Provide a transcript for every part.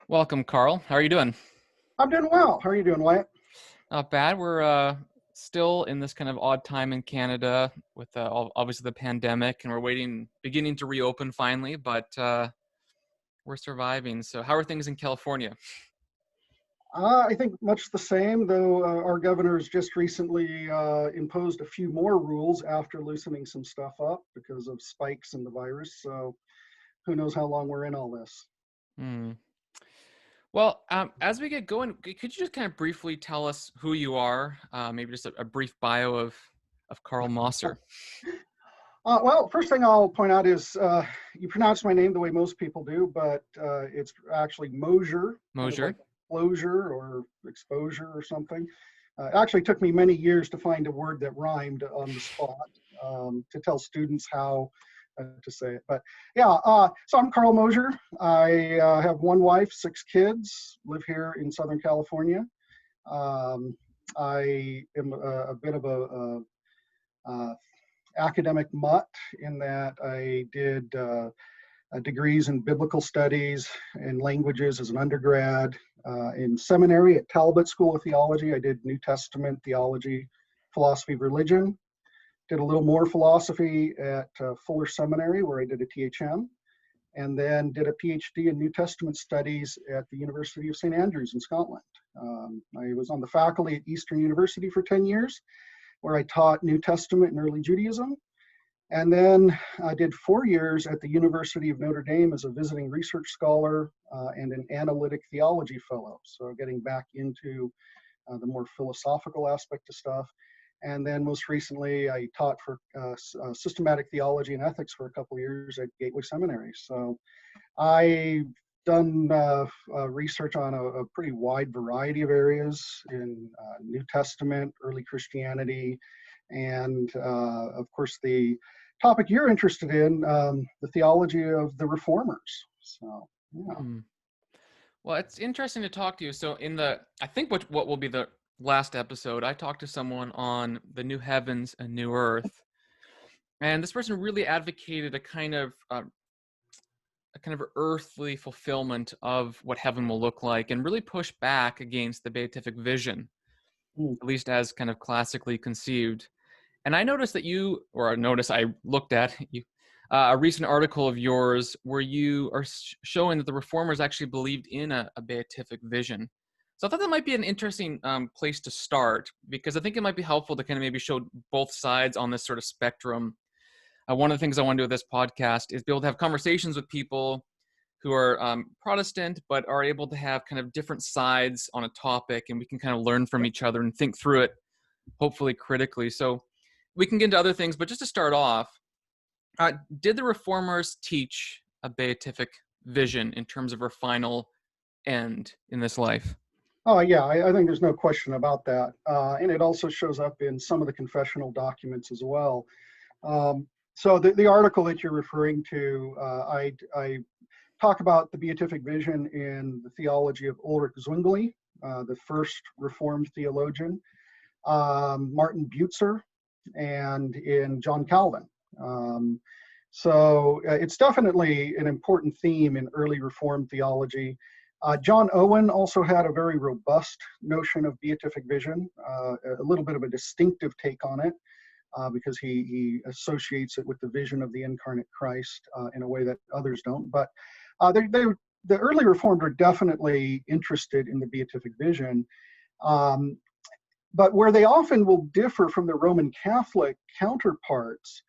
Welcome, Carl. How are you doing? I'm doing well. How are you doing, Wyatt? Not bad. We're still in this kind of odd time in Canada with obviously the pandemic, and we're beginning to reopen finally, but we're surviving. So, how are things in California? I think much the same, though our governor's just recently imposed a few more rules after loosening some stuff up because of spikes in the virus. So who knows how long we're in all this. Hmm. Well, as we get going, could you just kind of briefly tell us who you are? Maybe just a brief bio of Carl Mosser. Well, first thing I'll point out is you pronounce my name the way most people do, but it's actually Mosher, kind of like Mosier. closure or exposure or something. It actually took me many years to find a word that rhymed on the spot to tell students how to say it. But yeah, so I'm Carl Mosher. I have one wife, 6 kids, live here in Southern California. Um, I am a bit of a academic mutt in that I did degrees in biblical studies and languages as an undergrad. In seminary at Talbot School of Theology, I did New Testament theology, philosophy of religion. Did a little more philosophy at Fuller Seminary, where I did a THM, and then did a PhD in New Testament studies at the University of St. Andrews in Scotland. I was on the faculty at Eastern University for 10 years, where I taught New Testament and early Judaism. And then I did 4 years at the University of Notre Dame as a visiting research scholar and an analytic theology fellow. So getting back into the more philosophical aspect of stuff. And then most recently, I taught for systematic theology and ethics for a couple of years at Gateway Seminary. So I've done research on a pretty wide variety of areas in New Testament, early Christianity, and of course the topic you're interested in, the theology of the reformers. So yeah. Hmm. Well, it's interesting to talk to you. So, I think what will be the last episode, I talked to someone on the new heavens and new earth, and this person really advocated a kind of earthly fulfillment of what heaven will look like, and really pushed back against the beatific vision, Mm. at least as kind of classically conceived. And I noticed that I looked at you, a recent article of yours where you are showing that the reformers actually believed in a beatific vision. So I thought that might be an interesting place to start, because I think it might be helpful to kind of maybe show both sides on this sort of spectrum. One of the things I want to do with this podcast is be able to have conversations with people who are Protestant, but are able to have kind of different sides on a topic, and we can kind of learn from each other and think through it, hopefully critically. So we can get into other things, but just to start off, did the reformers teach a beatific vision in terms of our final end in this life? Oh yeah, I think there's no question about that, and it also shows up in some of the confessional documents as well. So the article that you're referring to, I talk about the beatific vision in the theology of Ulrich Zwingli, the first Reformed theologian, Martin Butzer, and in John Calvin. So it's definitely an important theme in early Reformed theology. John Owen also had a very robust notion of beatific vision, a little bit of a distinctive take on it, because he associates it with the vision of the incarnate Christ in a way that others don't. But the early Reformed are definitely interested in the beatific vision. Um, but where they often will differ from the Roman Catholic counterparts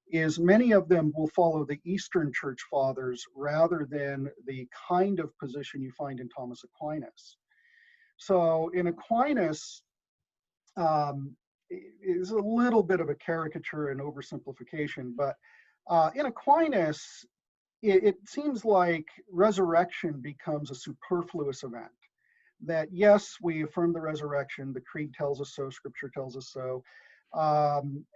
is many of them will follow the Eastern Church Fathers rather than the kind of position you find in Thomas Aquinas. So in Aquinas, is a little bit of a caricature and oversimplification, but in Aquinas, it seems like resurrection becomes a superfluous event. That yes, we affirm the resurrection, the creed tells us so, scripture tells us so,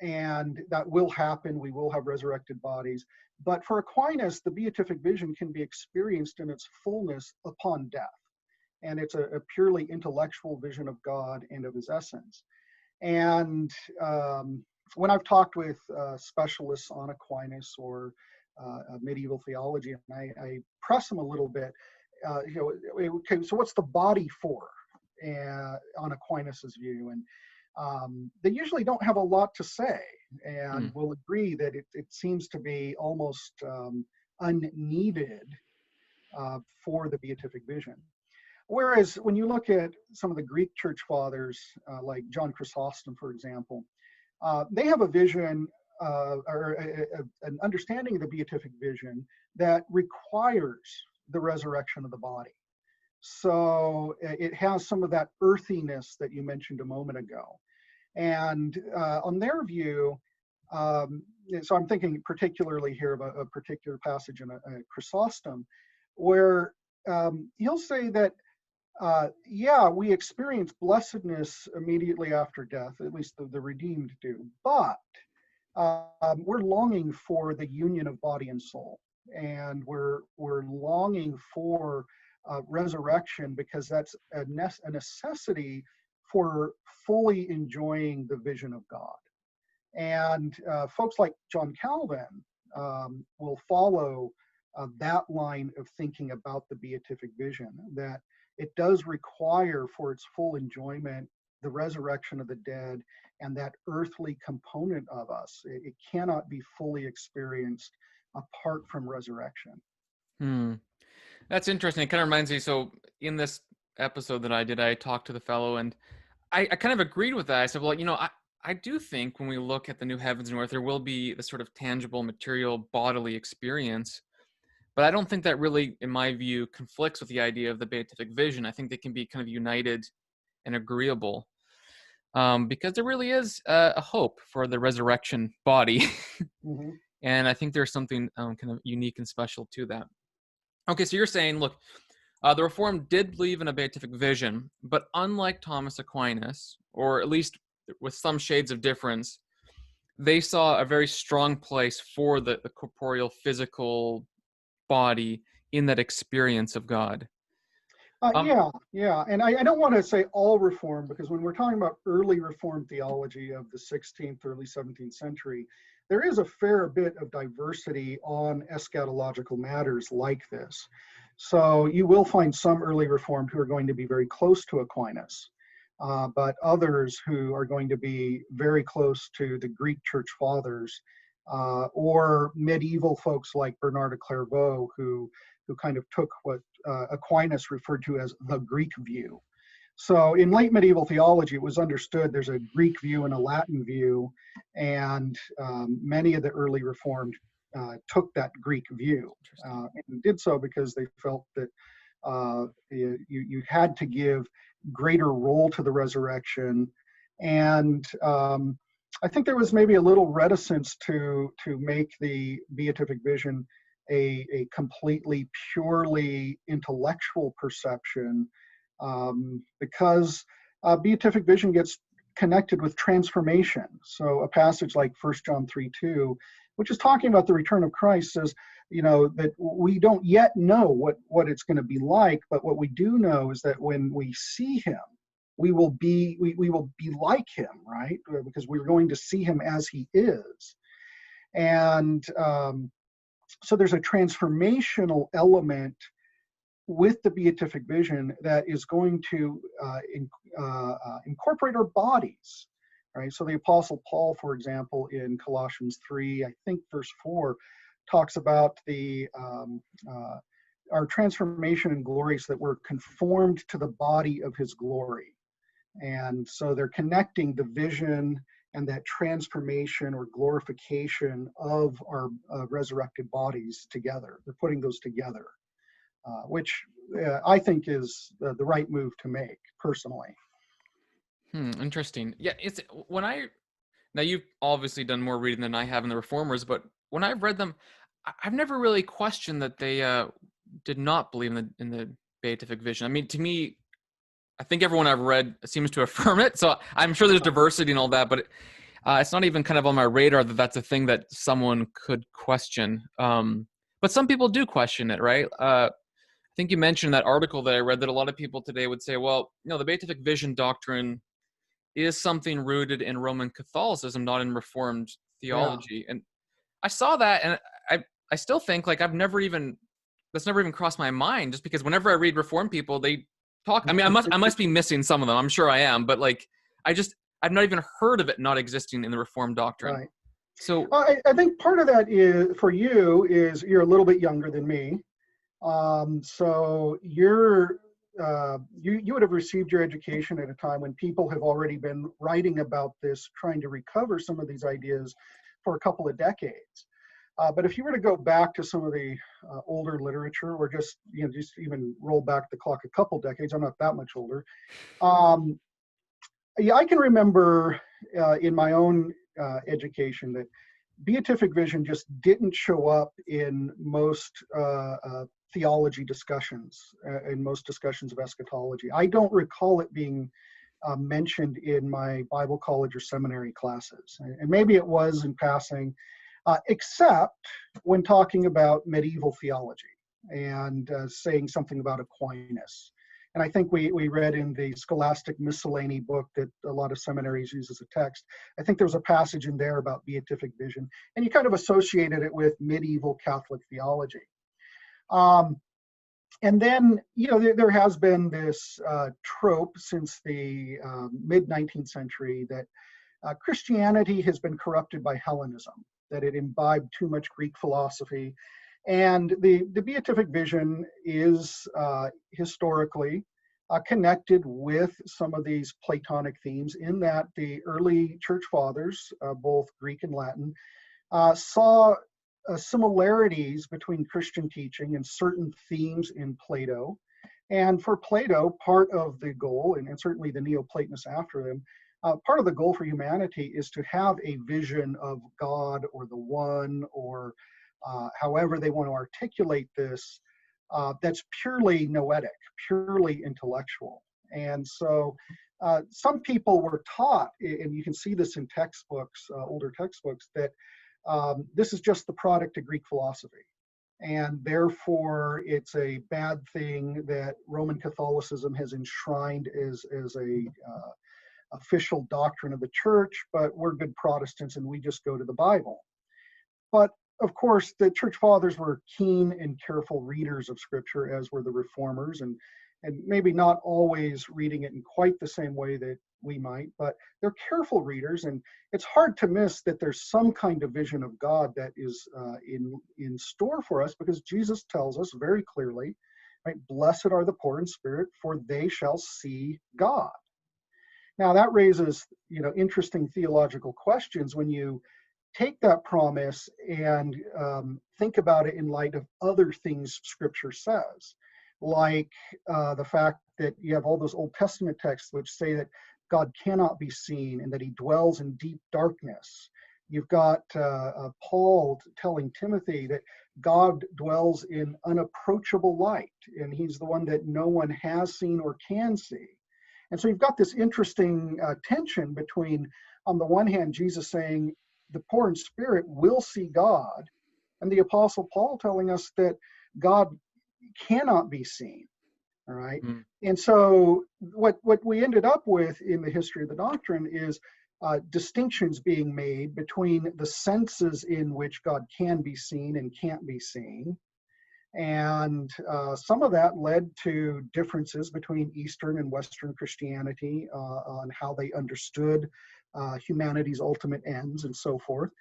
and that will happen, we will have resurrected bodies. But for Aquinas, the beatific vision can be experienced in its fullness upon death. And it's a purely intellectual vision of God and of his essence. And when I've talked with specialists on Aquinas or medieval theology, and I press them a little bit, okay, so what's the body for? On Aquinas's view, and they usually don't have a lot to say, and will agree that it seems to be almost unneeded for the beatific vision. Whereas when you look at some of the Greek church fathers, like John Chrysostom, for example, they have a vision or an understanding of the beatific vision that requires the resurrection of the body. So it has some of that earthiness that you mentioned a moment ago. And on their view, so I'm thinking particularly here of a particular passage in a Chrysostom, where he'll say that, yeah, we experience blessedness immediately after death, at least the redeemed do, but we're longing for the union of body and soul. And we're longing for resurrection, because that's a necessity for fully enjoying the vision of God. And folks like John Calvin will follow that line of thinking about the beatific vision, that it does require for its full enjoyment the resurrection of the dead and that earthly component of us. It cannot be fully experienced apart from resurrection. That's interesting. It kind of reminds me, so in this episode that I did, I talked to the fellow, and I kind of agreed with that. I said, well, I do think when we look at the new heavens and earth, there will be this sort of tangible, material, bodily experience. But I don't think that really, in my view, conflicts with the idea of the beatific vision. I think they can be kind of united and agreeable, because there really is a hope for the resurrection body. And I think there's something kind of unique and special to that. Okay, so you're saying, look, the Reformed did believe in a beatific vision, but unlike Thomas Aquinas, or at least with some shades of difference, they saw a very strong place for the corporeal, physical body in that experience of God. Yeah. And I don't want to say all Reformed, because when we're talking about early Reformed theology of the 16th, early 17th century, there is a fair bit of diversity on eschatological matters like this. So you will find some early Reformed who are going to be very close to Aquinas, but others who are going to be very close to the Greek church fathers, or medieval folks like Bernard of Clairvaux, who kind of took what Aquinas referred to as the Greek view. So in late medieval theology, it was understood there's a Greek view and a Latin view, and many of the early Reformed took that Greek view, and did so because they felt that you had to give greater role to the resurrection. And I think there was maybe a little reticence to make the beatific vision a completely, purely intellectual perception, because beatific vision gets connected with transformation. So a passage like 1 John 3:2, which is talking about the return of Christ, says, that we don't yet know what it's going to be like, but what we do know is that when we see him, we will be like him, right? Because we're going to see him as he is. And so there's a transformational element with the beatific vision that is going to incorporate our bodies, right? So the Apostle Paul, for example, in Colossians 3, I think verse 4, talks about our transformation and glory, so that we're conformed to the body of his glory. And so they're connecting the vision and that transformation or glorification of our resurrected bodies together. They're putting those together, which I think is the right move to make, personally. Interesting. Yeah, now you've obviously done more reading than I have in the Reformers, but when I've read them, I've never really questioned that they did not believe in the beatific vision. I mean, to me, I think everyone I've read seems to affirm it. So I'm sure there's diversity and all that, but it's not even kind of on my radar that that's a thing that someone could question. But some people do question it, right? I think you mentioned that article that I read that a lot of people today would say, well, the beatific vision doctrine is something rooted in Roman Catholicism, not in Reformed theology. Yeah. And I saw that, and I still think, like, I've never even that's never even crossed my mind, just because whenever I read Reformed people, they talk. I mean, I must be missing some of them. I'm sure I am, but like, I've not even heard of it not existing in the Reformed doctrine. Right. So I think part of that is for you is you're a little bit younger than me. So you would have received your education at a time when people have already been writing about this, trying to recover some of these ideas for a couple of decades. But if you were to go back to some of the older literature, or just even roll back the clock a couple decades, I'm not that much older. Yeah, I can remember in my own education that beatific vision just didn't show up in most theology discussions, in most discussions of eschatology. I don't recall it being mentioned in my Bible college or seminary classes. And maybe it was in passing, except when talking about medieval theology and saying something about Aquinas. And I think we read in the Scholastic Miscellany book that a lot of seminaries use as a text, I think there was a passage in there about beatific vision, and you kind of associated it with medieval Catholic theology. And then, there has been this trope since the mid-19th century that Christianity has been corrupted by Hellenism, that it imbibed too much Greek philosophy. And the beatific vision is historically connected with some of these Platonic themes, in that the early church fathers, both Greek and Latin, saw similarities between Christian teaching and certain themes in Plato. And for Plato, part of the goal, and certainly the Neoplatonists after them, part of the goal for humanity is to have a vision of God or the One, or however they want to articulate this, that's purely noetic, purely intellectual. And so some people were taught, and you can see this in textbooks, older textbooks, that this is just the product of Greek philosophy. And therefore, it's a bad thing that Roman Catholicism has enshrined as a official doctrine of the church, but we're good Protestants and we just go to the Bible. But of course, the church fathers were keen and careful readers of scripture, as were the reformers, and maybe not always reading it in quite the same way that we might, but they're careful readers, and it's hard to miss that there's some kind of vision of God that is in store for us, because Jesus tells us very clearly, right, blessed are the poor in spirit, for they shall see God. Now that raises, interesting theological questions when you take that promise and think about it in light of other things Scripture says, like the fact that you have all those Old Testament texts which say that God cannot be seen and that he dwells in deep darkness. You've got Paul telling Timothy that God dwells in unapproachable light, and he's the one that no one has seen or can see. And so you've got this interesting tension between, on the one hand, Jesus saying the poor in spirit will see God, and the Apostle Paul telling us that God cannot be seen. All right. Mm. And so what we ended up with in the history of the doctrine is distinctions being made between the senses in which God can be seen and can't be seen. And some of that led to differences between Eastern and Western Christianity on how they understood humanity's ultimate ends and so forth.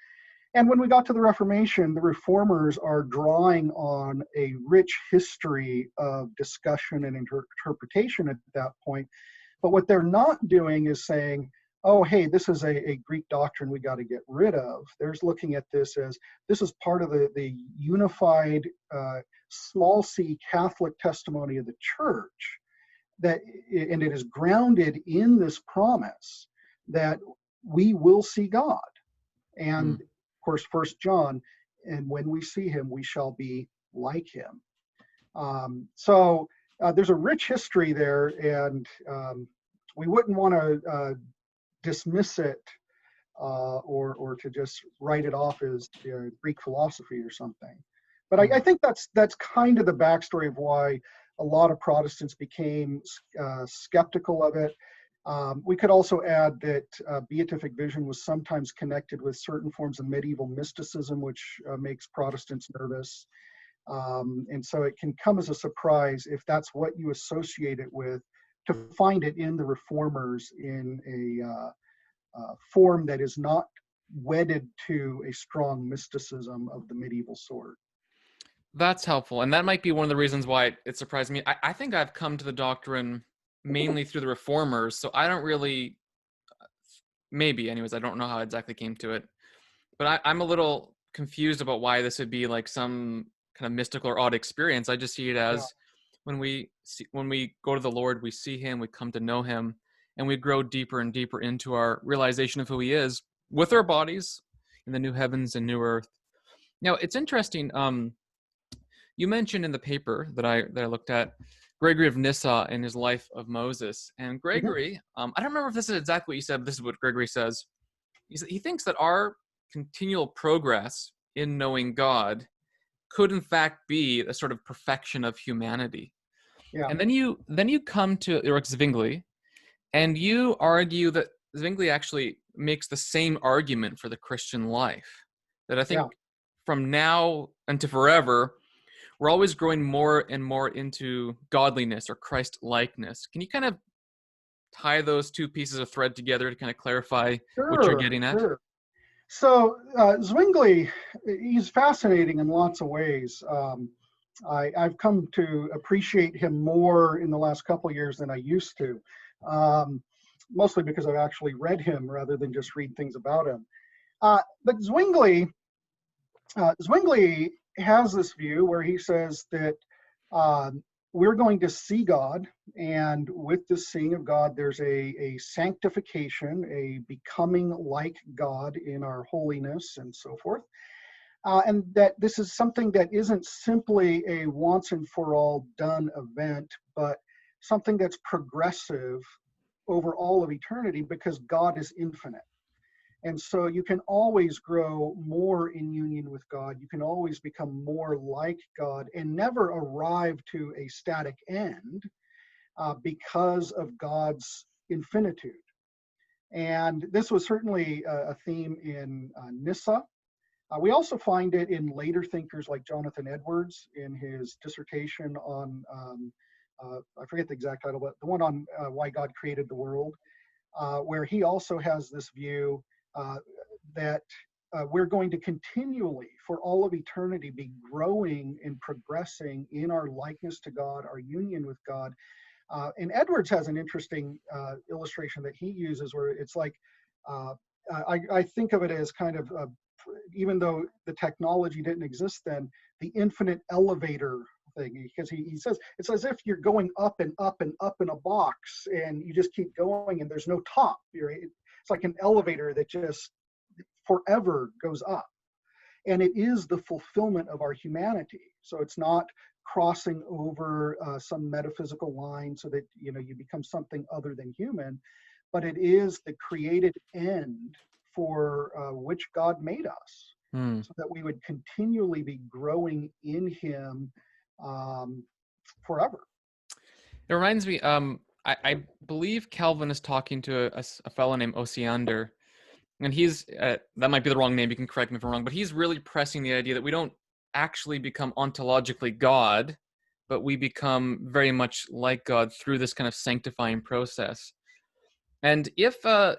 And when we got to the Reformation, the reformers are drawing on a rich history of discussion and interpretation at that point. But what they're not doing is saying, oh, hey, this is a Greek doctrine we got to get rid of. They're looking at this as, this is part of the unified small c Catholic testimony of the church, and it is grounded in this promise that we will see God. And of course, 1 John, and when we see him, we shall be like him. So there's a rich history there, and we wouldn't want to dismiss it or to just write it off as Greek philosophy or something. But I think that's kind of the backstory of why a lot of Protestants became skeptical of it. We could also add that beatific vision was sometimes connected with certain forms of medieval mysticism, which makes Protestants nervous. And so it can come as a surprise if that's what you associate it with, to find it in the reformers in a form that is not wedded to a strong mysticism of the medieval sort. That's helpful. And that might be one of the reasons why it surprised me. I think I've come to the doctrine mainly through the reformers. So I don't really, maybe anyways, I don't know how I exactly came to it. But I'm a little confused about why this would be like some kind of mystical or odd experience. I just see it Yeah, as when we go to the Lord, we see him, we come to know him, and we grow deeper and deeper into our realization of who he is with our bodies in the new heavens and new earth. Now, it's interesting. You mentioned in the paper that I looked at Gregory of Nyssa and his life of Moses. And mhm, Gregory, I don't remember if this is exactly what you said, but this is what Gregory says. He thinks that our continual progress in knowing God could in fact be a sort of perfection of humanity. yeah, And then you come to Eric Zwingli, and you argue that Zwingli actually makes the same argument for the Christian life. That I yeah. think from now and to forever, we're always growing more and more into godliness or Christ likeness. Can you kind of tie those two pieces of thread together to kind of clarify what you're Sure, getting at? sure. So Zwingli, he's fascinating in lots of ways. I've come to appreciate him more in the last couple of years than I used to, um, mostly because I've actually read him rather than just read things about him. But Zwingli has this view where he says that we're going to see God, and with the seeing of God, there's a sanctification, a becoming like God in our holiness and so forth. And that this is something that isn't simply a once and for all done event, but something that's progressive over all of eternity, because God is infinite. And so you can always grow more in union with God. You can always become more like God and never arrive to a static end because of God's infinitude. And this was certainly a theme in Nyssa. We also find it in later thinkers like Jonathan Edwards in his dissertation on, I forget the exact title, but the one on why God created the world, where he also has this view that we're going to continually, for all of eternity, be growing and progressing in our likeness to God, our union with God. And Edwards has an interesting illustration that he uses where it's like, I think of it as kind of, even though the technology didn't exist then, the infinite elevator thing, because he says it's as if you're going up and up and up in a box and you just keep going and there's no top. It's like an elevator that just forever goes up. And it is the fulfillment of our humanity. So it's not crossing over some metaphysical line so that you become something other than human, but it is the created end for which God made us, Hmm. so that we would continually be growing in Him forever. It reminds me, I believe Calvin is talking to a fellow named Osiander, and he's, that might be the wrong name, you can correct me if I'm wrong, but he's really pressing the idea that we don't actually become ontologically God, but we become very much like God through this kind of sanctifying process. And if the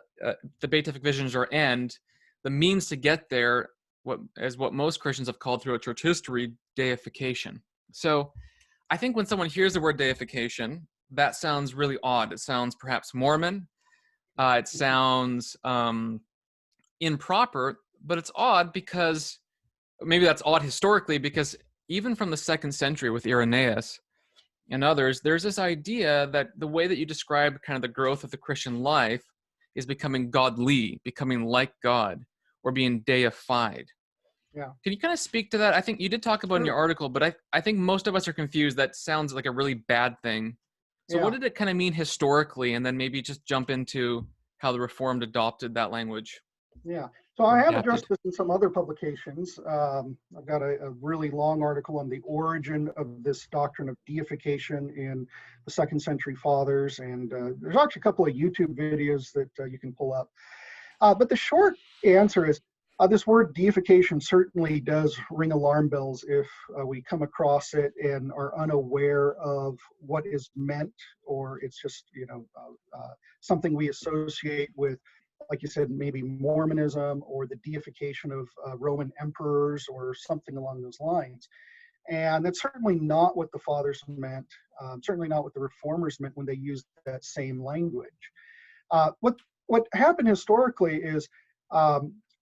Beatific visions are end, the means to get there, what most Christians have called throughout church history, deification. So I think when someone hears the word deification, that sounds really odd. It sounds perhaps Mormon. It sounds improper, but it's odd because maybe that's odd historically, because even from the 2nd century with Irenaeus and others, there's this idea that the way that you describe kind of the growth of the Christian life is becoming godly, becoming like God, or being deified. Yeah, Can you kind of speak to that? I think you did talk about it in sure. your article, but I think most of us are confused. That sounds like a really bad thing. So what Yeah. did it kind of mean historically? And then maybe just jump into how the Reformed adopted that language Yeah. So or I have adapted. addressed this in some other publications. I've got a really long article on the origin of this doctrine of deification in the 2nd century fathers. And there's actually a couple of YouTube videos that you can pull up. But the short answer is This word deification certainly does ring alarm bells if we come across it and are unaware of what is meant, or it's just, something we associate with, like you said, maybe Mormonism or the deification of Roman emperors or something along those lines. And that's certainly not what the fathers meant, certainly not what the reformers meant when they used that same language. What happened historically is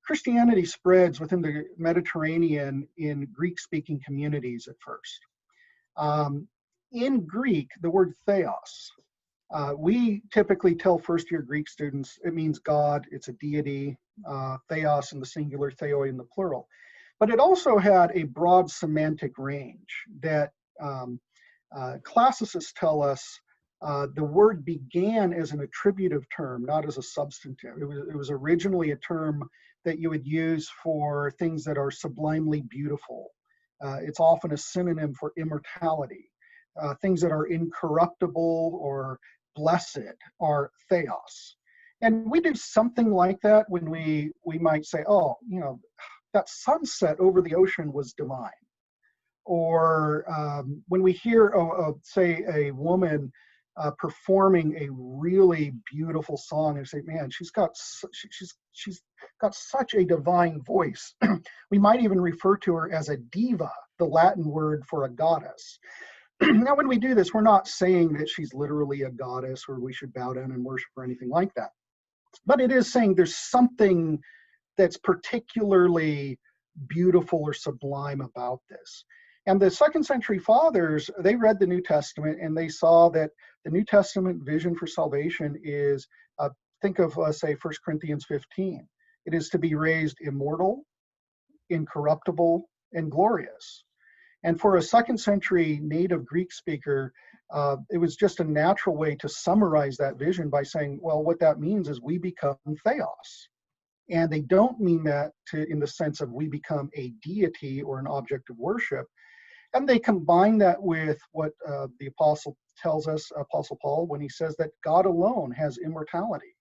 Christianity spreads within the Mediterranean in Greek-speaking communities at first. In Greek, the word theos, we typically tell first-year Greek students it means God, it's a deity, theos in the singular, theoi in the plural. But it also had a broad semantic range that classicists tell us the word began as an attributive term, not as a substantive. It was originally a term that you would use for things that are sublimely beautiful. It's often a synonym for immortality. Things that are incorruptible or blessed are theos. And we do something like that when we might say, oh, that sunset over the ocean was divine. Or when we hear, say, a woman performing a really beautiful song, and say, man, she's got such a divine voice. We might even refer to her as a diva, the Latin word for a goddess. Now, when we do this, we're not saying that she's literally a goddess or we should bow down and worship or anything like that. But it is saying there's something that's particularly beautiful or sublime about this. And the second century fathers, they read the New Testament and they saw that the New Testament vision for salvation is, think of, say, 1 Corinthians 15. It is to be raised immortal, incorruptible, and glorious. And for a second century native Greek speaker, it was just a natural way to summarize that vision by saying, well, what that means is we become theos. And they don't mean that in the sense of we become a deity or an object of worship. And they combine that with what the apostle tells us, Apostle Paul, when he says that God alone has immortality.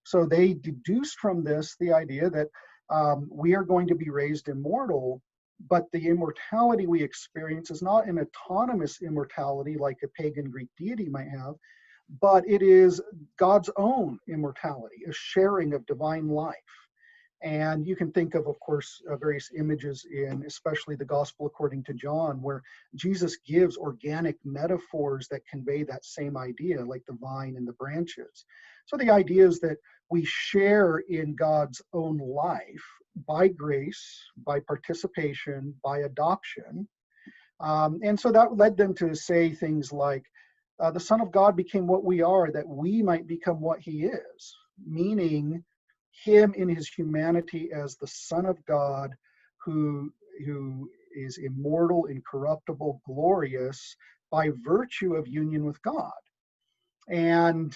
So they deduced from this the idea that we are going to be raised immortal, but the immortality we experience is not an autonomous immortality like a pagan Greek deity might have, but it is God's own immortality, a sharing of divine life. And you can think of course, various images in especially the Gospel according to John, where Jesus gives organic metaphors that convey that same idea, like the vine and the branches. So the idea is that we share in God's own life by grace, by participation, by adoption. And so that led them to say things like, the Son of God became what we are, that we might become what he is, meaning him in his humanity as the Son of God who is immortal, incorruptible, glorious by virtue of union with God. And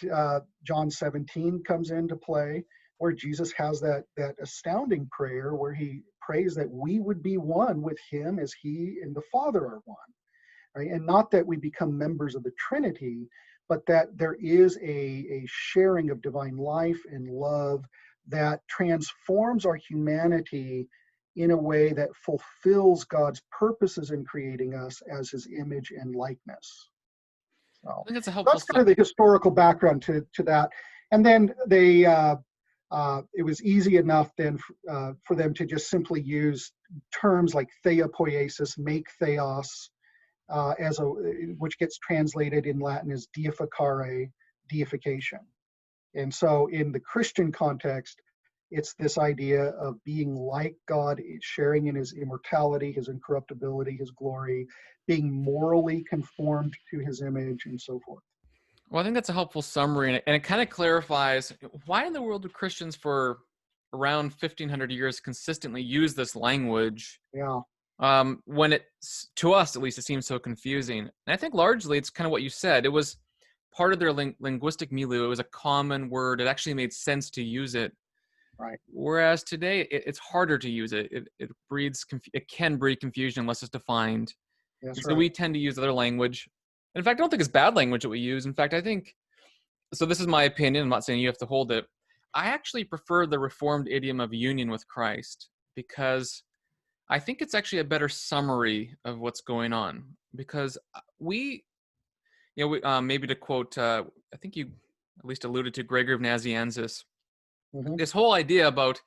John 17 comes into play, where Jesus has that astounding prayer where he prays that we would be one with him as he and the Father are one. Right? And not that we become members of the Trinity, but that there is a sharing of divine life and love that transforms our humanity in a way that fulfills God's purposes in creating us as his image and likeness. So I think that's a helpful that's kind of the historical background to that. And then they, it was easy enough then for them to just simply use terms like theopoiesis, make theos, which gets translated in Latin as deificare, deification. And so in the Christian context, it's this idea of being like God, sharing in his immortality, his incorruptibility, his glory, being morally conformed to his image, and so forth. Well, I think that's a helpful summary, and it kind of clarifies why in the world do Christians for around 1,500 years consistently use this language. Yeah. When to us at least, it seems so confusing. And I think largely it's kind of what you said. It was part of their linguistic milieu. It was a common word. It actually made sense to use it. Right. Whereas today it's harder to use it. It can breed confusion unless it's defined. That's and so right. we tend to use other language. In fact, I don't think it's bad language that we use. In fact, I think, so this is my opinion, I'm not saying you have to hold it. I actually prefer the Reformed idiom of union with Christ. because I think it's actually a better summary of what's going on. Because maybe to quote, I think you at least alluded to Gregory of Nazianzus, Hmm. this whole idea about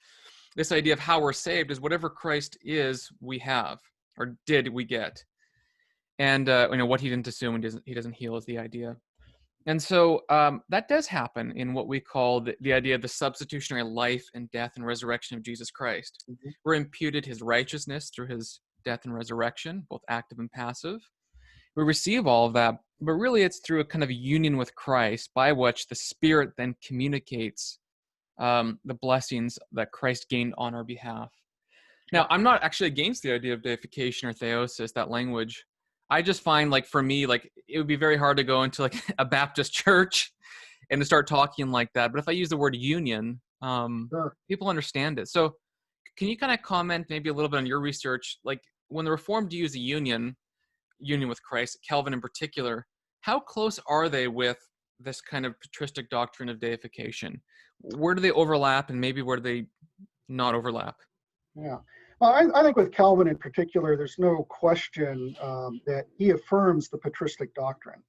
this idea of how we're saved is whatever Christ is, we have, or did we get. And what he didn't assume, he doesn't heal is the idea. And so that does happen in what we call the idea of the substitutionary life and death and resurrection of Jesus Christ. Hmm. We're imputed his righteousness through his death and resurrection, both active and passive. We receive all of that, but really it's through a kind of union with Christ by which the Spirit then communicates the blessings that Christ gained on our behalf. Now, Yeah. I'm not actually against the idea of deification or theosis, that language. I just find, like, for me, like, it would be very hard to go into, like, a Baptist church and to start talking like that. But if I use the word union, Sure. people understand it. So can you kind of comment maybe a little bit on your research? Like, when the Reformed use a union with Christ, Calvin in particular, how close are they with this kind of patristic doctrine of deification? Where do they overlap, and maybe where do they not overlap? Yeah. Well, I think with Calvin in particular, there's no question that he affirms the patristic doctrine.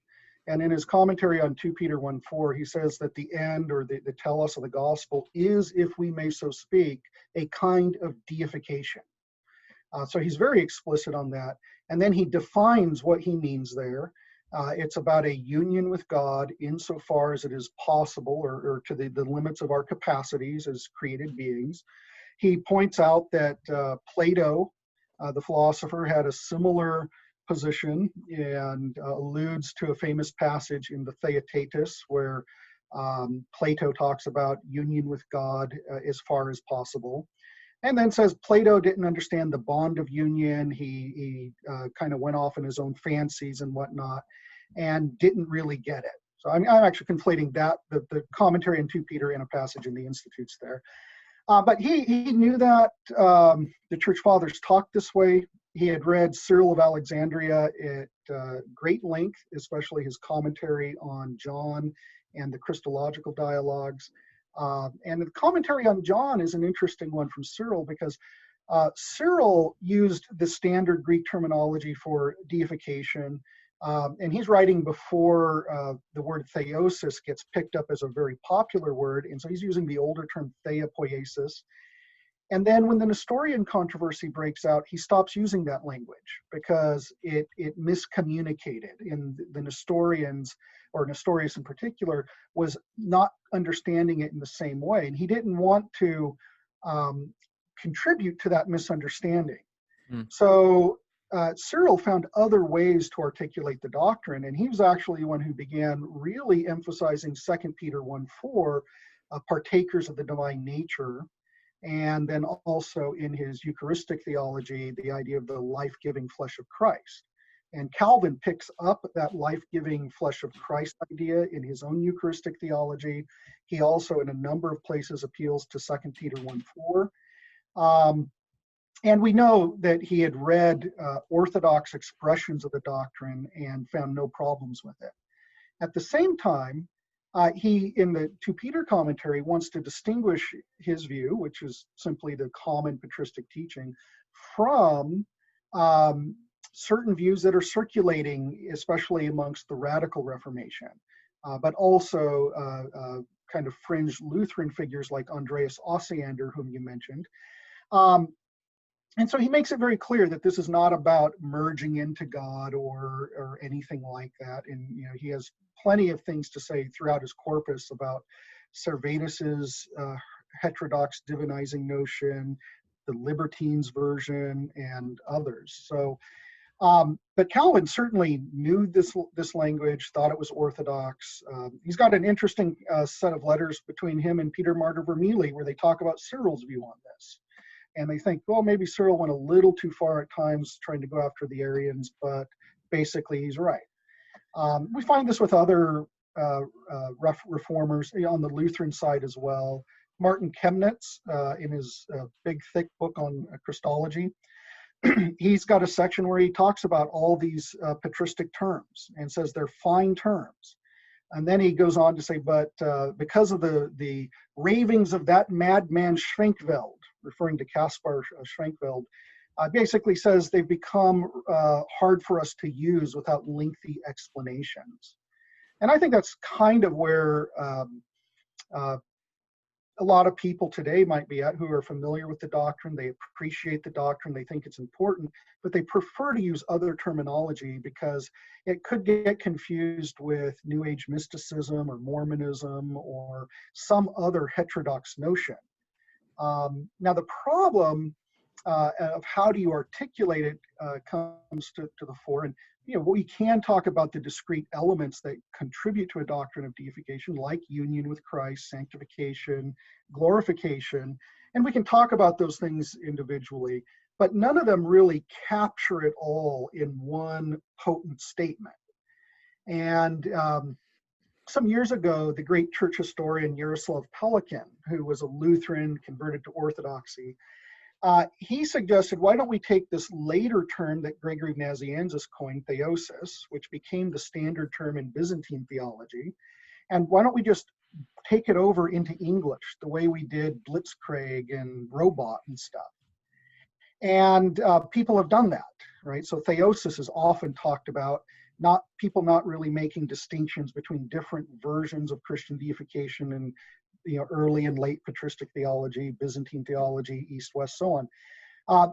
And in his commentary on 2 Peter 1:4, he says that the end, or the telos of the gospel, is, if we may so speak, a kind of deification. So he's very explicit on that. And then he defines what he means there. It's about a union with God insofar as it is possible, or to the limits of our capacities as created beings. He points out that Plato, the philosopher, had a similar position, and alludes to a famous passage in the Theaetetus where Plato talks about union with God as far as possible. And then says Plato didn't understand the bond of union. He kind of went off in his own fancies and whatnot, and didn't really get it. So I'm actually conflating that, the commentary in 2 Peter and a passage in the Institutes there. But he knew that the church fathers talked this way. He had read Cyril of Alexandria at great length, especially his commentary on John and the Christological dialogues. And the commentary on John is an interesting one from Cyril, because Cyril used the standard Greek terminology for deification. And he's writing before the word theosis gets picked up as a very popular word. And so he's using the older term theopoiesis. And then when the Nestorian controversy breaks out, he stops using that language because it miscommunicated. And the Nestorians, or Nestorius in particular, was not understanding it in the same way. And he didn't want to contribute to that misunderstanding. So Cyril found other ways to articulate the doctrine, and he was actually one who began really emphasizing 2 Peter 1:4, partakers of the divine nature, and then also in his Eucharistic theology, the idea of the life-giving flesh of Christ. And Calvin picks up that life-giving flesh of Christ idea in his own Eucharistic theology. He also, in a number of places, appeals to 2 Peter 1:4. And we know that he had read orthodox expressions of the doctrine and found no problems with it. At the same time, he, in the 2 Peter commentary, wants to distinguish his view, which is simply the common patristic teaching, from certain views that are circulating, especially amongst the radical Reformation, but also kind of fringe Lutheran figures like Andreas Osiander, whom you mentioned. And so he makes it very clear that this is not about merging into God or anything like that. And he has plenty of things to say throughout his corpus about Servetus's heterodox divinizing notion, the Libertines version, and others. So, but Calvin certainly knew this language, thought it was orthodox. He's got an interesting set of letters between him and Peter Martyr Vermigli where they talk about Cyril's view on this. And they think, well, maybe Cyril went a little too far at times trying to go after the Arians, but basically he's right. We find this with other reformers on the Lutheran side as well. Martin Chemnitz, in his big, thick book on Christology, he's got a section where he talks about all these patristic terms and says they're fine terms. And then he goes on to say, but because of the ravings of that madman Schwenkfeld, referring to Caspar Schrenfeld, basically says they've become hard for us to use without lengthy explanations. And I think that's kind of where a lot of people today might be at, who are familiar with the doctrine. They appreciate the doctrine, they think it's important, but they prefer to use other terminology because it could get confused with New Age mysticism or Mormonism or some other heterodox notion. Now the problem of how do you articulate it comes to the fore. And we can talk about the discrete elements that contribute to a doctrine of deification, like union with Christ, sanctification, glorification, and we can talk about those things individually, but none of them really capture it all in one potent statement. And some years ago, the great church historian Jaroslav Pelikan, who was a Lutheran, converted to Orthodoxy, he suggested, why don't we take this later term that Gregory of Nazianzus coined, theosis, which became the standard term in Byzantine theology, and why don't we just take it over into English, the way we did blitzkrieg and robot and stuff. And people have done that, right? So theosis is often talked about, people not really making distinctions between different versions of Christian deification and early and late patristic theology, Byzantine theology, East, West, so on.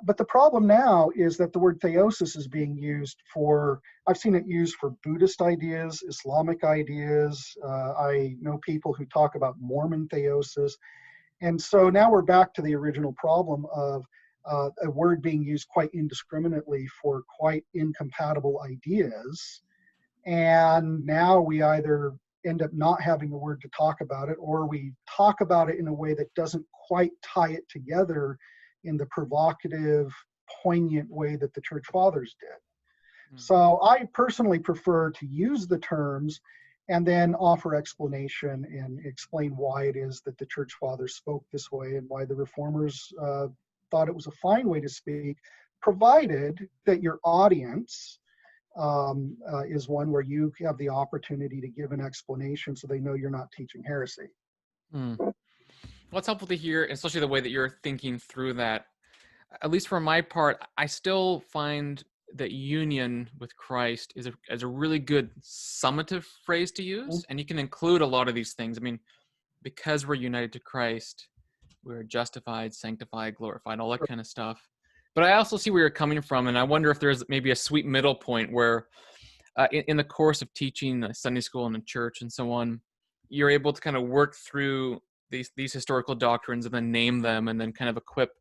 But the problem now is that the word theosis is being used for, I've seen it used for Buddhist ideas, Islamic ideas. I know people who talk about Mormon theosis. And so now we're back to the original problem of a word being used quite indiscriminately for quite incompatible ideas. And now we either end up not having a word to talk about it, or we talk about it in a way that doesn't quite tie it together in the provocative, poignant way that the church fathers did. So I personally prefer to use the terms and then offer explanation and explain why it is that the church fathers spoke this way and why the reformers thought it was a fine way to speak, provided that your audience is one where you have the opportunity to give an explanation so they know you're not teaching heresy. Well, it's helpful to hear, especially the way that you're thinking through that. At least for my part, I still find that union with Christ is a really good summative phrase to use, and you can include a lot of these things. I mean, because we're united to Christ, we're justified, sanctified, glorified, all that kind of stuff. But I also see where you're coming from, and I wonder if there's maybe a sweet middle point where in the course of teaching Sunday school and in church and so on, you're able to kind of work through these historical doctrines and then name them and then kind of equip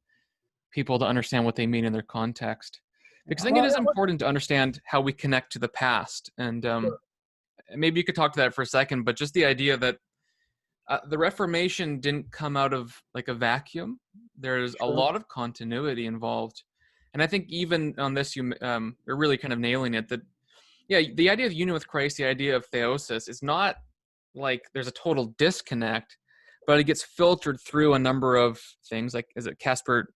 people to understand what they mean in their context. Because I think it is important to understand how we connect to the past. And maybe you could talk to that for a second, but just the idea that the Reformation didn't come out of like a vacuum. There's a lot of continuity involved. And I think even on this, you're really kind of nailing it, that, yeah, the idea of union with Christ, the idea of theosis, is not like there's a total disconnect, but it gets filtered through a number of things, like, is it Caspar,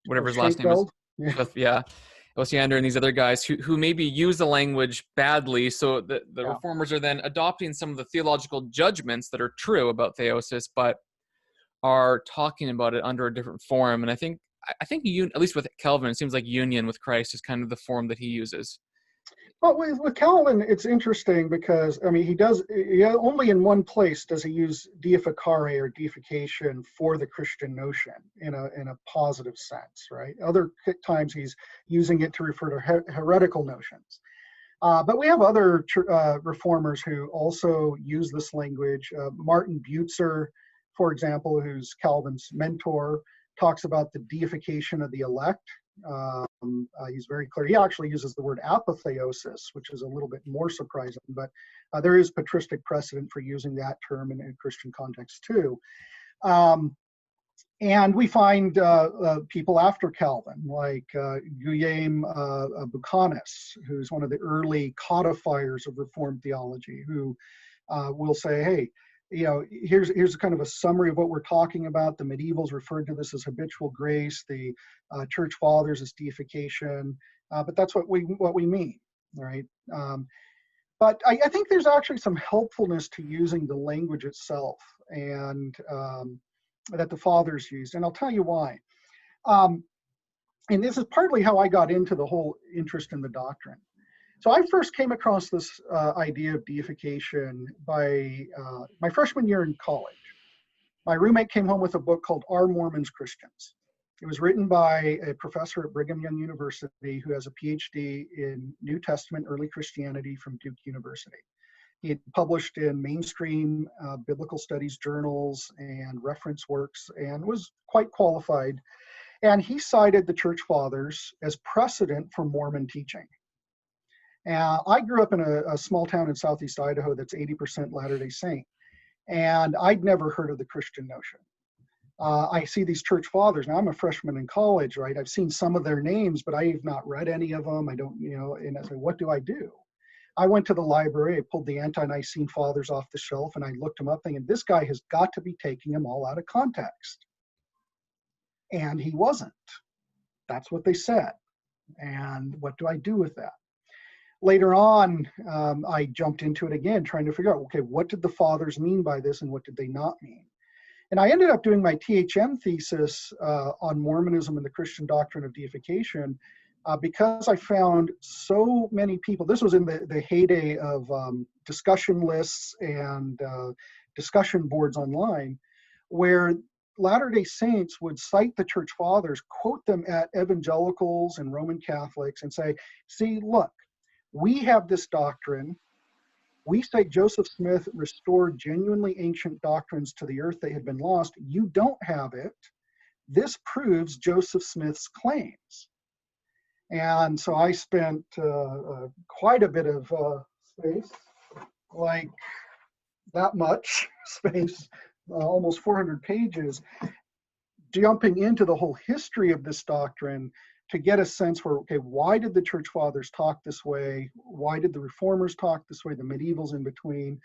whatever his last name is? Yeah. Osiander and these other guys who maybe use the language badly. So the reformers are then adopting some of the theological judgments that are true about theosis, but are talking about it under a different form. And I think at least with Calvin, it seems like union with Christ is kind of the form that he uses. Well, with Calvin, it's interesting because, I mean, only in one place does he use deificare or deification for the Christian notion in a positive sense, right? Other times he's using it to refer to heretical notions. But we have other reformers who also use this language. Martin Butzer, for example, who's Calvin's mentor, talks about the deification of the elect. He's very clear. He actually uses the word apotheosis, which is a little bit more surprising, but there is patristic precedent for using that term in a Christian context too. And we find people after Calvin, like Guillaume Buchanas, who's one of the early codifiers of Reformed theology, who will say, hey, here's kind of a summary of what we're talking about. The medievals referred to this as habitual grace, the church fathers as deification, but that's what we mean, right? But I think there's actually some helpfulness to using the language itself. And that the fathers used, and I'll tell you why. Um, and this is partly how I got into the whole interest in the doctrine. So I first came across this idea of deification by my freshman year in college. My roommate came home with a book called Are Mormons Christians? It was written by a professor at Brigham Young University who has a PhD in New Testament early Christianity from Duke University. He had published in mainstream biblical studies journals and reference works and was quite qualified. And he cited the church fathers as precedent for Mormon teaching. I grew up in a small town in southeast Idaho that's 80% Latter-day Saint, and I'd never heard of the Christian notion. I see these church fathers. Now I'm a freshman in college, right? I've seen some of their names, but I have not read any of them. I don't, and I said, what do I do? I went to the library, I pulled the ante-Nicene fathers off the shelf, and I looked them up thinking, this guy has got to be taking them all out of context. And he wasn't. That's what they said. And what do I do with that? Later on, I jumped into it again, trying to figure out, okay, what did the fathers mean by this and what did they not mean? And I ended up doing my THM thesis on Mormonism and the Christian doctrine of deification because I found so many people, this was in the heyday of discussion lists and discussion boards online, where Latter-day Saints would cite the church fathers, quote them at evangelicals and Roman Catholics and say, see, look, we have this doctrine. We say Joseph Smith restored genuinely ancient doctrines to the earth that had been lost. You don't have it. This proves Joseph Smith's claims. And so I spent quite a bit of space, like that much space, almost 400 pages, jumping into the whole history of this doctrine to get a sense for, okay, why did the church fathers talk this way? Why did the reformers talk this way, the medievals in between?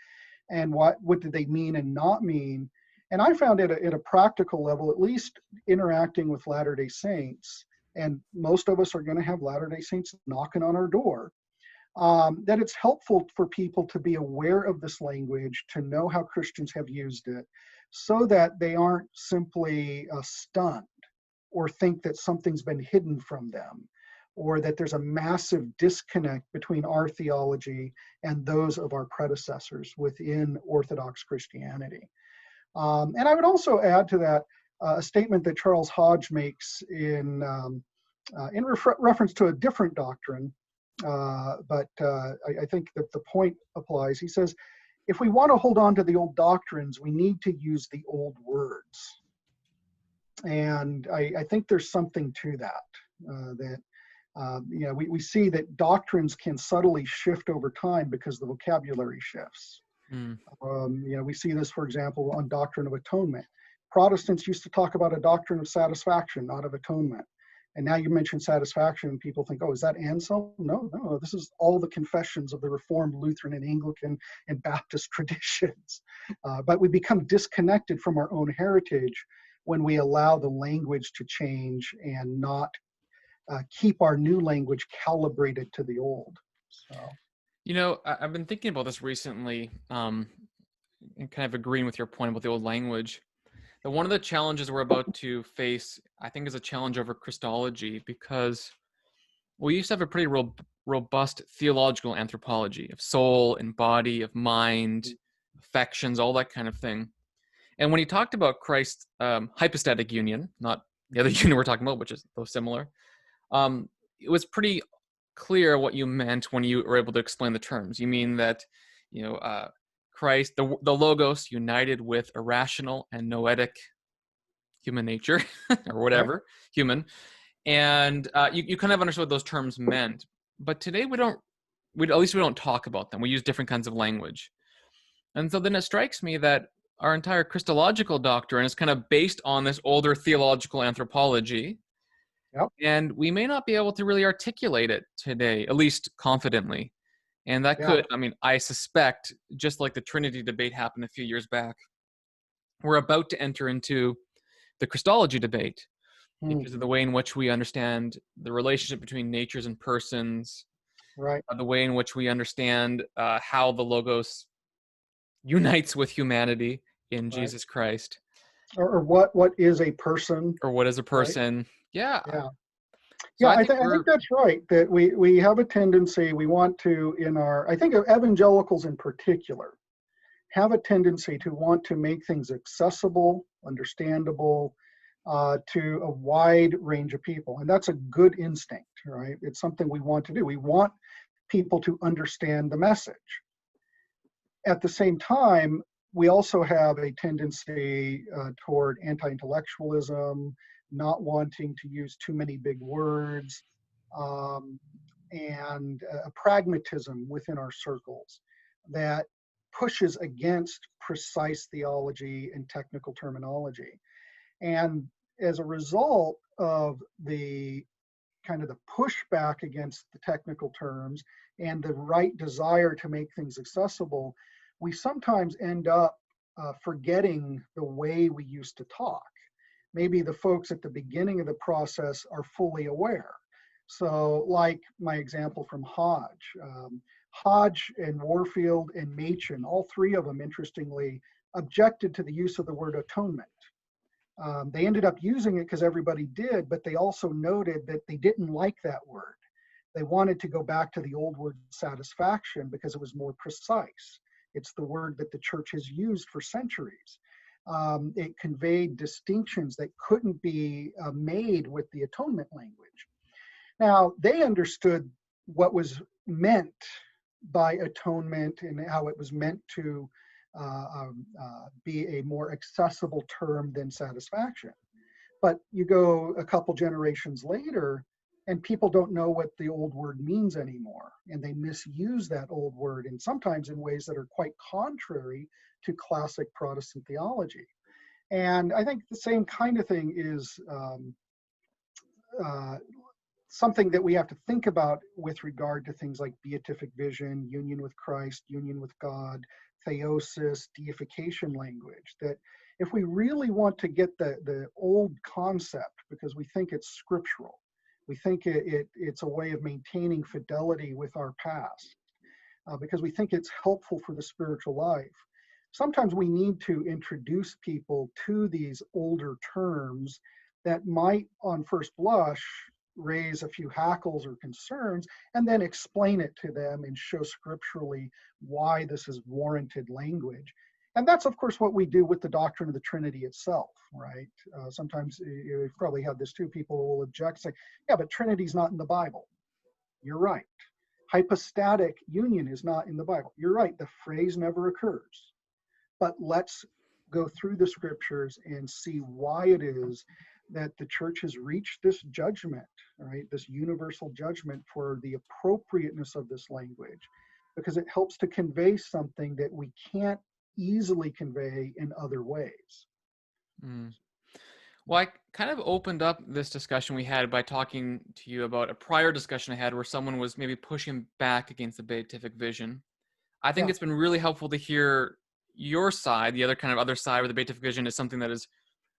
And what did they mean and not mean? And I found at a practical level, at least interacting with Latter-day Saints, and most of us are going to have Latter-day Saints knocking on our door, that it's helpful for people to be aware of this language, to know how Christians have used it, so that they aren't simply stunned or think that something's been hidden from them, or that there's a massive disconnect between our theology and those of our predecessors within Orthodox Christianity. And I would also add to that a statement that Charles Hodge makes in reference to a different doctrine, but I think that the point applies. He says, if we want to hold on to the old doctrines, we need to use the old words. And I think there's something to that, we see that doctrines can subtly shift over time because the vocabulary shifts. We see this, for example, on doctrine of atonement. Protestants used to talk about a doctrine of satisfaction, not of atonement. And now you mention satisfaction, and people think, oh, is that Anselm? No, this is all the confessions of the Reformed, Lutheran, and Anglican and Baptist traditions. But we become disconnected from our own heritage when we allow the language to change and not keep our new language calibrated to the old. So, I've been thinking about this recently, and kind of agreeing with your point about the old language. That one of the challenges we're about to face, I think, is a challenge over Christology, because we used to have a pretty robust theological anthropology of soul and body, of mind, affections, all that kind of thing. And when he talked about Christ's hypostatic union, not the other union we're talking about, which is though similar, it was pretty clear what you meant when you were able to explain the terms. You mean that, Christ, the Logos, united with irrational and noetic human nature, or whatever, human. And you kind of understood what those terms meant. But today at least we don't talk about them. We use different kinds of language. And so then it strikes me that our entire Christological doctrine is kind of based on this older theological anthropology. Yep. And we may not be able to really articulate it today, at least confidently. And that could, I suspect, just like the Trinity debate happened a few years back, we're about to enter into the Christology debate because of the way in which we understand the relationship between natures and persons, right? The way in which we understand how the Logos unites with humanity in Jesus Christ. or what is a person, or what is a right? person? Yeah. Yeah. So Yeah, I think I think that's right, that we have a tendency, we want to, I think of evangelicals in particular, have a tendency to want to make things accessible, understandable, to a wide range of people. And that's a good instinct, right? It's something we want to do. We want people to understand the message. At the same time, we also have a tendency toward anti-intellectualism, not wanting to use too many big words, um, and a pragmatism within our circles that pushes against precise theology and technical terminology. And as a result of the kind of the pushback against the technical terms and the right desire to make things accessible, we sometimes end up forgetting the way we used to talk. Maybe the folks at the beginning of the process are fully aware. So like my example from Hodge, Hodge and Warfield and Machen, all three of them, interestingly, objected to the use of the word atonement. They ended up using it because everybody did, but they also noted that they didn't like that word. They wanted to go back to the old word satisfaction because it was more precise. It's the word that the church has used for centuries. It conveyed distinctions that couldn't be made with the atonement language. Now, they understood what was meant by atonement and how it was meant to be a more accessible term than satisfaction. But you go a couple generations later, and people don't know what the old word means anymore. And they misuse that old word, and sometimes in ways that are quite contrary to classic Protestant theology. And I think the same kind of thing is something that we have to think about with regard to things like beatific vision, union with Christ, union with God, theosis, deification language. That if we really want to get the old concept, because we think it's scriptural, we think it's a way of maintaining fidelity with our past, because we think it's helpful for the spiritual life. Sometimes we need to introduce people to these older terms that might, on first blush, raise a few hackles or concerns, and then explain it to them and show scripturally why this is warranted language. And that's, of course, what we do with the doctrine of the Trinity itself, right? Sometimes you've probably had this too. People will object, say, yeah, but Trinity's not in the Bible. You're right. Hypostatic union is not in the Bible. You're right. The phrase never occurs. But let's go through the scriptures and see why it is that the church has reached this judgment, right? This universal judgment for the appropriateness of this language, because it helps to convey something that we can't easily convey in other ways. Mm. Well, I kind of opened up this discussion we had by talking to you about a prior discussion I had where someone was maybe pushing back against the beatific vision. I think Yeah, it's been really helpful to hear your side, the other side where the beatific vision is something that is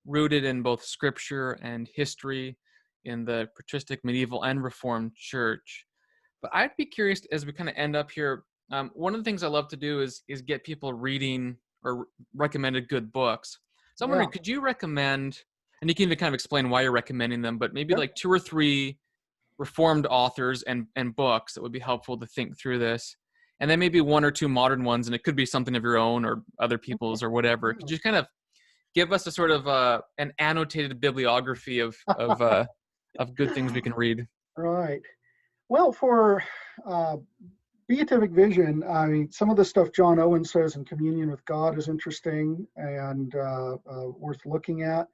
rooted in both scripture and history in the patristic, medieval, and Reformed church. But I'd be curious as we kind of end up here. One of the things I love to do is get people reading or recommended good books. So I'm yeah, wondering, could you recommend, and you can even kind of explain why you're recommending them, but maybe yeah. like 2 or 3 Reformed authors and books that would be helpful to think through this, and then maybe 1 or 2 modern ones, and it could be something of your own or other people's or whatever. Could you kind of give us a sort of an annotated bibliography of good things we can read? Right. Well, for beatific vision, I mean, some of the stuff John Owen says in Communion with God is interesting and worth looking at.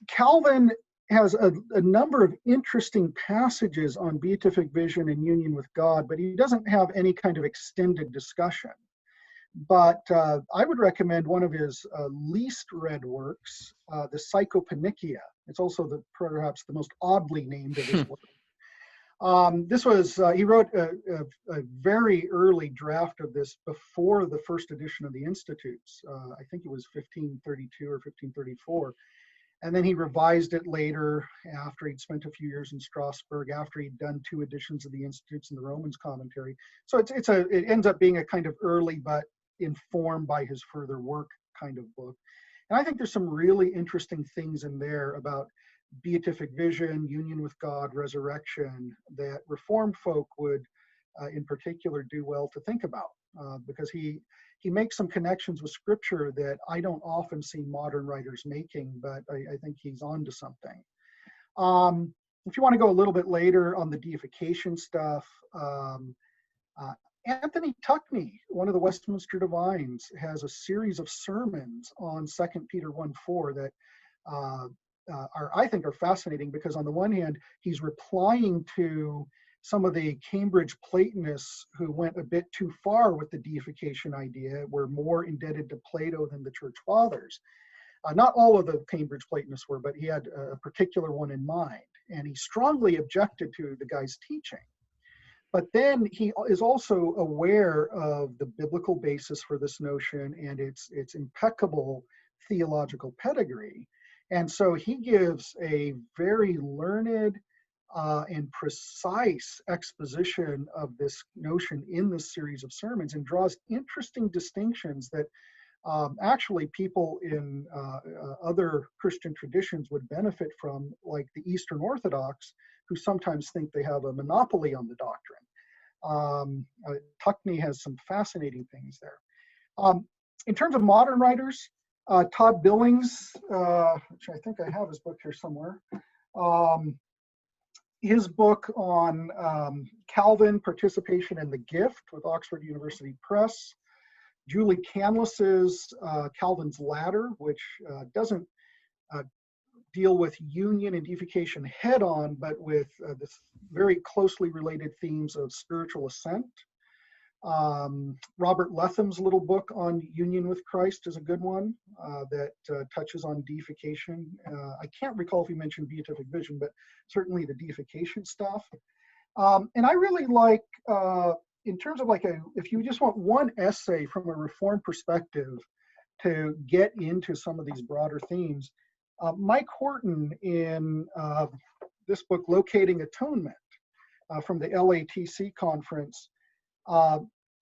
Calvin has a number of interesting passages on beatific vision and union with God, but he doesn't have any kind of extended discussion. But I would recommend one of his least read works, the Psychopannychia. It's also perhaps the most oddly named of his works. He wrote a very early draft of this before the first edition of the Institutes. I think it was 1532 or 1534. And then he revised it later after he'd spent a few years in Strasbourg, after he'd done 2 editions of the Institutes and the Romans commentary. So it ends up being a kind of early but informed by his further work kind of book. And I think there's some really interesting things in there about beatific vision, union with God, resurrection, that Reformed folk would, in particular, do well to think about, because he makes some connections with Scripture that I don't often see modern writers making, but I think he's onto something. If you want to go a little bit later on the deification stuff, Anthony Tuckney, one of the Westminster Divines, has a series of sermons on 2 Peter 1:4 that I think are fascinating, because on the one hand, he's replying to some of the Cambridge Platonists who went a bit too far with the deification idea, were more indebted to Plato than the church fathers. Not all of the Cambridge Platonists were, but he had a particular one in mind, and he strongly objected to the guy's teaching. But then he is also aware of the biblical basis for this notion and its impeccable theological pedigree. And so he gives a very learned and precise exposition of this notion in this series of sermons, and draws interesting distinctions that actually people in other Christian traditions would benefit from, like the Eastern Orthodox, who sometimes think they have a monopoly on the doctrine. Tuckney has some fascinating things there. In terms of modern writers, Todd Billings, which I think I have his book here somewhere, his book on Calvin, Participation in the Gift, with Oxford University Press. Julie Canless's Calvin's Ladder, which doesn't deal with union and deification head on, but with this very closely related themes of spiritual ascent. Robert Letham's little book on union with Christ is a good one that touches on deification. I can't recall if he mentioned beatific vision, but certainly the deification stuff. And I really like, in terms of if you just want one essay from a Reformed perspective to get into some of these broader themes, Mike Horton in this book, Locating Atonement, from the LATC conference,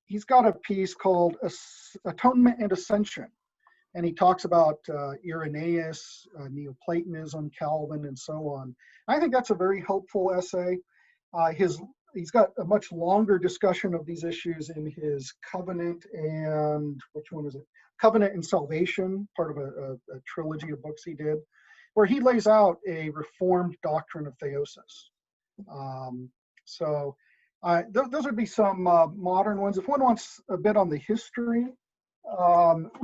he's got a piece called Atonement and Ascension. And he talks about Irenaeus, Neoplatonism, Calvin, and so on. I think that's a very helpful essay. He's got a much longer discussion of these issues in his Covenant and, which one is it? Covenant and Salvation, part of a trilogy of books he did, where he lays out a Reformed doctrine of theosis. Those would be some modern ones. If one wants a bit on the history,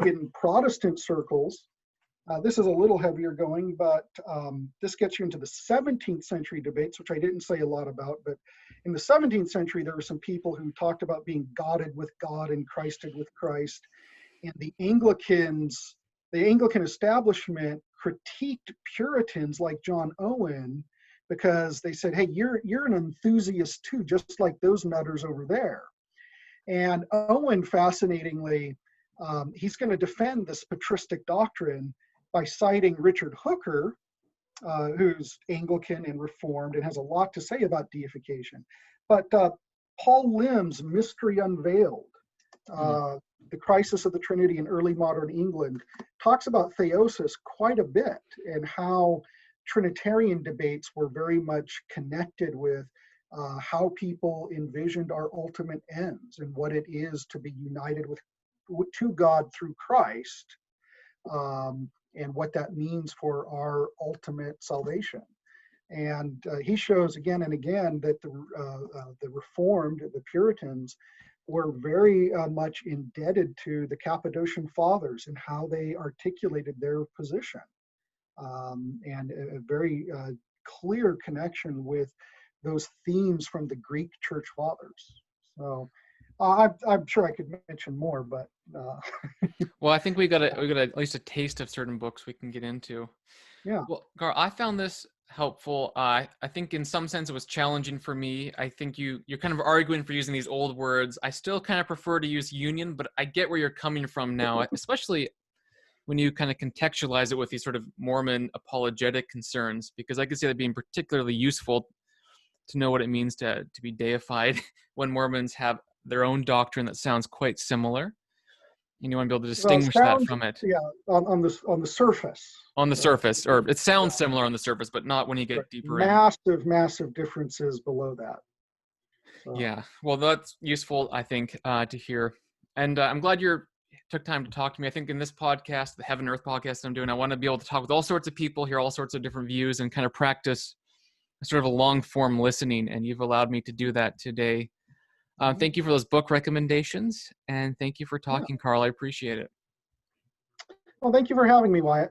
in Protestant circles, this is a little heavier going, but this gets you into the 17th century debates, which I didn't say a lot about, but in the 17th century, there were some people who talked about being Godded with God and Christed with Christ. And the Anglican establishment critiqued Puritans like John Owen, because they said, hey, you're an enthusiast too, just like those nutters over there. And Owen, fascinatingly, he's going to defend this patristic doctrine by citing Richard Hooker, who's Anglican and Reformed and has a lot to say about deification. But Paul Lim's Mystery Unveiled, The Crisis of the Trinity in Early Modern England, talks about theosis quite a bit, and how Trinitarian debates were very much connected with how people envisioned our ultimate ends and what it is to be united to God through Christ, and what that means for our ultimate salvation. And he shows again and again that the Reformed, the Puritans, were very much indebted to the Cappadocian Fathers and how they articulated their position, and a very clear connection with those themes from the Greek Church Fathers. So I'm sure I could mention more, but well, I think we got at least a taste of certain books we can get into. Yeah. Well, Gar, I found this helpful. I think in some sense it was challenging for me. I think you're kind of arguing for using these old words. I still kind of prefer to use union, but I get where you're coming from now, especially when you kind of contextualize it with these sort of Mormon apologetic concerns, because I could see that being particularly useful to know what it means to be deified when Mormons have their own doctrine that sounds quite similar. And you want to be able to Well, distinguish that sound, from it yeah, on the surface. on the surface, or it sounds Yeah, similar on the surface, but not when you right. get deeper in. Massive differences below that. So, Yeah, well, that's useful, I think, to hear. And I'm glad you took time to talk to me. I think in this podcast, the Heaven Earth podcast I'm doing, I want to be able to talk with all sorts of people, hear all sorts of different views, and kind of practice sort of a long form listening. And you've allowed me to do that today. Thank you for those book recommendations, and thank you for yeah. talking, Carl. I appreciate it. Well, thank you for having me, Wyatt.